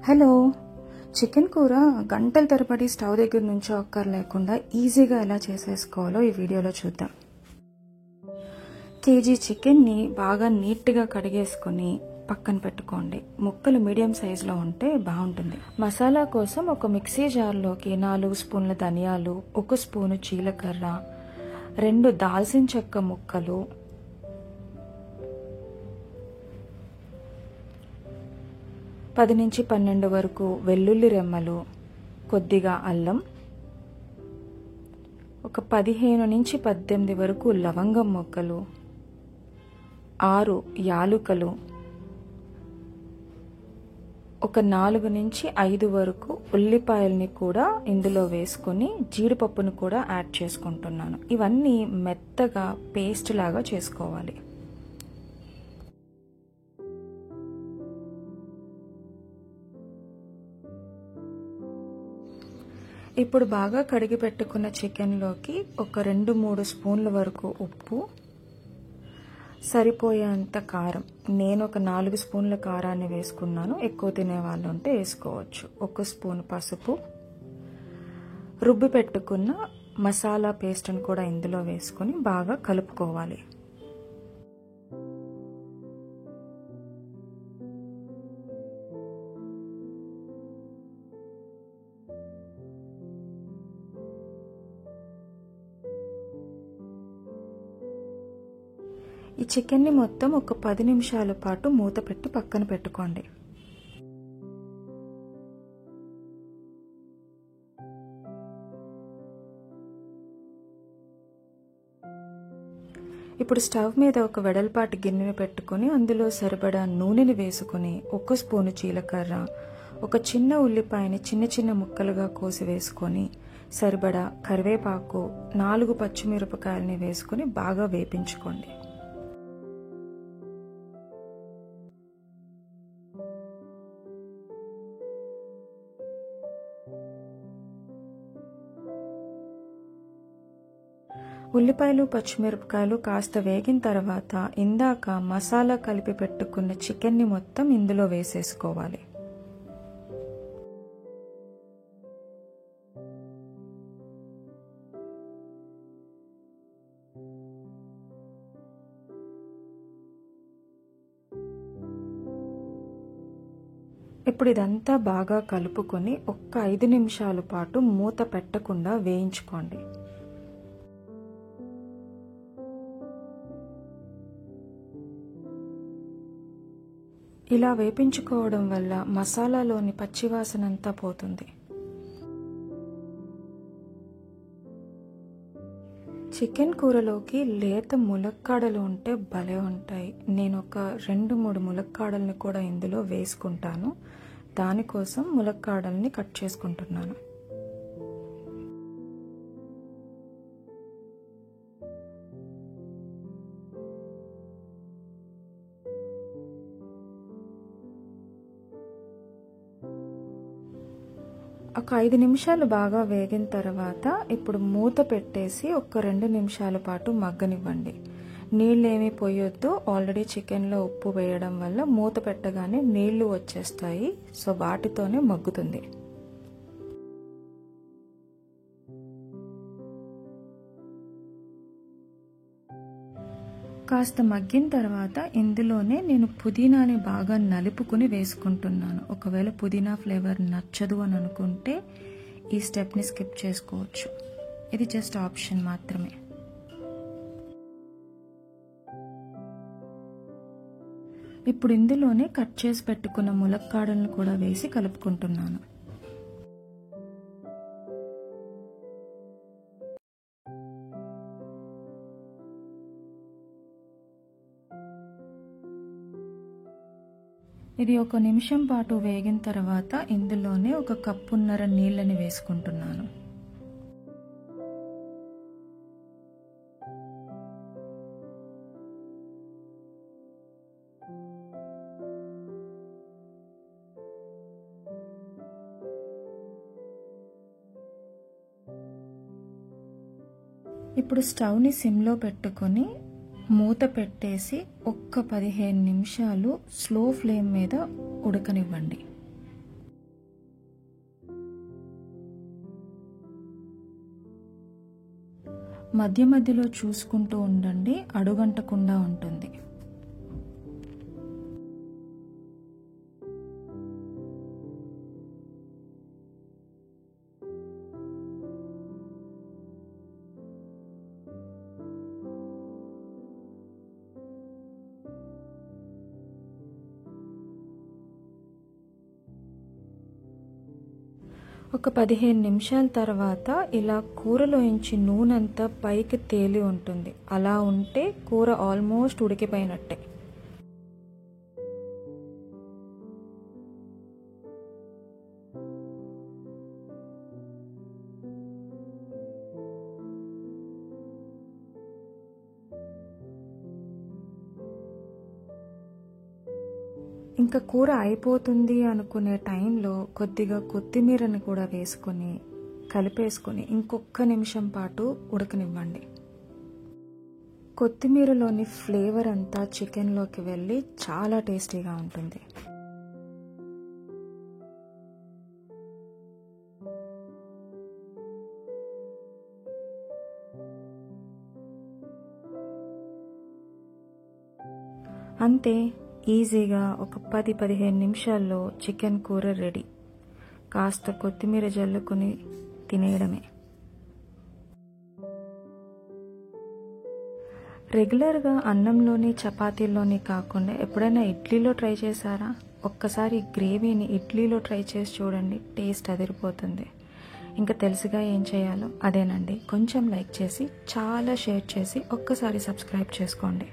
Hello, chicken కూర గంటల తరబడి స్టవ్ దగ్గర నుంచి ఒక్కర్లేకుండా ఈజీగా ఎలా చేసేసుకోవాలో ఈ వీడియోలో చూద్దాం. కేజీ చికెన్ని బాగా నీట్గా కడిగేసుకొని పక్కన పెట్టుకోండి. ముక్కలు మీడియం సైజులో ఉంటే బాగుంటుంది. మసాలా కోసం ఒక మిక్సీ జార్లోకి 4 స్పూన్ల ధనియాలు, 1 స్పూను జీలకర్ర, 2 దాల్చిన చెక్క ముక్కలు, 10 నుంచి 12 వరకు వెల్లుల్లి రెమ్మలు, కొద్దిగా అల్లం, ఒక 15 నుంచి 18 వరకు లవంగం మొగ్గలు, 6 యాలుకలు, ఒక 4 నుంచి 5 వరకు ఉల్లిపాయల్ని కూడా ఇందులో వేసుకొని జీడిపప్పును కూడా యాడ్ చేసుకుంటున్నాను. ఇవన్నీ మెత్తగా పేస్ట్ లాగా చేసుకోవాలి. ఇప్పుడు బాగా కడిగి పెట్టుకున్న చికెన్లోకి ఒక 2-3 స్పూన్ల వరకు ఉప్పు, సరిపోయేంత కారం. నేను ఒక 4 స్పూన్ల కారాన్ని వేసుకున్నాను. ఎక్కువ తినే వాళ్ళు ఉంటే వేసుకోవచ్చు. 1 స్పూన్ పసుపు, రుబ్బి పెట్టుకున్న మసాలా పేస్ట్ని కూడా ఇందులో వేసుకొని బాగా కలుపుకోవాలి. ఈ చికెన్ని మొత్తం ఒక 10 నిమిషాల పాటు మూత పెట్టి పక్కన పెట్టుకోండి. ఇప్పుడు స్టవ్ మీద ఒక వెడల్పాటి గిన్నెని పెట్టుకొని అందులో సరిపడా నూనెని వేసుకొని 1 స్పూను జీలకర్ర, ఒక చిన్న ఉల్లిపాయని చిన్న చిన్న ముక్కలుగా కోసి వేసుకొని సరిపడా కరివేపాకు, 4 పచ్చిమిరపకాయలని వేసుకొని బాగా వేపించుకోండి. ఉల్లిపాయలు, పచ్చిమిరపకాయలు కాస్త వేగిన తర్వాత ఇందాక మసాలా కలిపి పెట్టుకున్న చికెన్ని మొత్తం ఇందులో వేసేసుకోవాలి. ఇప్పుడు ఇదంతా బాగా కలుపుకొని ఒక్క 5 నిమిషాల పాటు మూత పెట్టకుండా వేయించుకోండి. ఇలా వేపించుకోవడం వల్ల మసాలాలోని పచ్చివాసన అంతా పోతుంది. చికెన్ కూరలోకి లేత ములక్కాడలు ఉంటే భలే ఉంటాయి. నేను ఒక 2-3 ములక్కాడల్ని కూడా ఇందులో వేసుకుంటాను. దానికోసం ములక్కాడల్ని కట్ చేసుకుంటున్నాను. ఒక 5 నిమిషాలు బాగా వేగిన తర్వాత ఇప్పుడు మూత పెట్టేసి ఒక 2 నిమిషాల పాటు మగ్గనివ్వండి. నీళ్ళేమీ పోయొద్దు. ఆల్రెడీ చికెన్లో ఉప్పు వేయడం వల్ల మూత పెట్టగానే నీళ్లు వచ్చేస్తాయి. సో వాటితోనే మగ్గుతుంది. కాస్త మగ్గిన తర్వాత ఇందులోనే నేను పుదీనాని బాగా నలుపుకుని వేసుకుంటున్నాను. ఒకవేళ పుదీనా ఫ్లేవర్ నచ్చదు అని అనుకుంటే ఈ స్టెప్ని స్కిప్ చేసుకోవచ్చు. ఇది జస్ట్ ఆప్షన్ మాత్రమే. ఇప్పుడు ఇందులోనే కట్ చేసి పెట్టుకున్న ములక్కాడలను కూడా వేసి కలుపుకుంటున్నాను. ఇది ఒక నిమిషం పాటు వేగిన తర్వాత ఇందులోనే 1 కప్పున్నర నీళ్ళని వేసుకుంటున్నాను. ఇప్పుడు స్టవ్ని సిమ్లో పెట్టుకొని మూత పెట్టేసి ఒక్క 15 నిమిషాలు స్లో ఫ్లేమ్ మీద ఉడకనివ్వండి. మధ్య మధ్యలో చూసుకుంటూ ఉండండి, అడుగంటకుండా ఉంటుంది. ఒక 15 నిమిషాల తర్వాత ఇలా కూరలోంచి నూనెంతా పైకి తేలి ఉంటుంది. అలా ఉంటే కూర ఆల్మోస్ట్ ఉడికిపోయినట్టే. ఇంకా కూర అయిపోతుంది అనుకునే టైంలో కొద్దిగా కొత్తిమీరని కూడా వేసుకొని కలిపేసుకొని ఇంకొక నిమిషం పాటు ఉడకనివ్వండి. కొత్తిమీరలోని ఫ్లేవర్ అంతా చికెన్లోకి వెళ్ళి చాలా టేస్టీగా ఉంటుంది. అంతే, ఈజీగా ఒక 10-15 నిమిషాల్లో చికెన్ కూర రెడీ. కాస్త కొత్తిమీర జల్లుకొని తినేయడమే. రెగ్యులర్గా అన్నంలోని చపాతీల్లోని కాకుండా ఎప్పుడైనా ఇడ్లీలో ట్రై చేశారా? ఒక్కసారి గ్రేవీని ఇడ్లీలో ట్రై చేసి చూడండి, టేస్ట్ అదిరిపోతుంది. ఇంకా తెలుసుగా ఏం చేయాలో, అదేనండి, కొంచెం లైక్ చేసి చాలా షేర్ చేసి ఒక్కసారి సబ్స్క్రైబ్ చేసుకోండి.